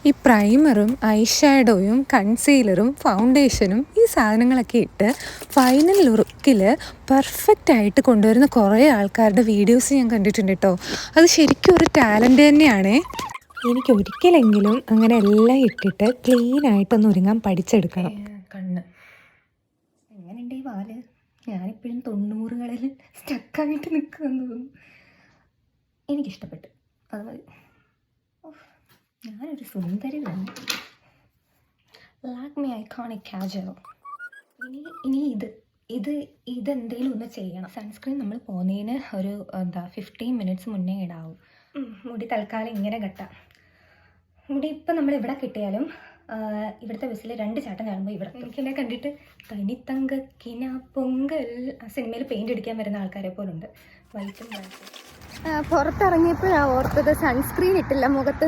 ഈ പ്രൈമറും ഐ ഷാഡോയും കൺസീലറും ഫൗണ്ടേഷനും ഈ സാധനങ്ങളൊക്കെ ഇട്ട് ഫൈനൽ ലുക്കിൽ പെർഫെക്റ്റ് ആയിട്ട് കൊണ്ടുവരുന്ന കുറേ ആൾക്കാരുടെ വീഡിയോസ് ഞാൻ കണ്ടിട്ടുണ്ട് കേട്ടോ. അത് ശരിക്കും ഒരു ടാലൻറ്റ് തന്നെയാണേ. എനിക്ക് ഒരിക്കലെങ്കിലും അങ്ങനെ എല്ലാം ഇട്ടിട്ട് ക്ലീനായിട്ടൊന്ന് ഒരുങ്ങാൻ പഠിച്ചെടുക്കണം. കണ്ണ് എങ്ങനെയുണ്ട് ഈ വാല്? ഞാനിപ്പോഴും 90കളിൽ സ്റ്റക്കായിട്ട് നിൽക്കുമെന്ന് തോന്നുന്നു. എനിക്കിഷ്ടപ്പെട്ടു, അത് മതി. ഞാനൊരു സുന്ദരി തന്നെ. ലാക്മി ഐക്കോണിക് കാജൽ. ഇനി ഇതെന്തെങ്കിലും ഒന്ന് ചെയ്യണം. സൺസ്ക്രീൻ നമ്മൾ പോകുന്നതിന് ഒരു 15 മിനിറ്റ്സ് മുന്നേ ഇടാവും. മുടി തൽക്കാലം ഇങ്ങനെ കെട്ടാം. മുടി ഇപ്പം നമ്മൾ ഇവിടെ കിട്ടിയാലും ഇവിടുത്തെ ബസ്സിൽ 2 ചാട്ടം കാണുമ്പോൾ ഇവിടെ എനിക്കെന്നെ കണ്ടിട്ട് തനിത്തങ്കക്കിന പൊങ്കൽ ആ സിനിമയിൽ പെയിൻ്റ് അടിക്കാൻ വരുന്ന ആൾക്കാരെ പോലുണ്ട്. വൈറ്റും പുറത്തിറങ്ങിയപ്പോഴാണ് ഓർത്തത് സൺസ്ക്രീൻ ഇട്ടില്ല മുഖത്ത്.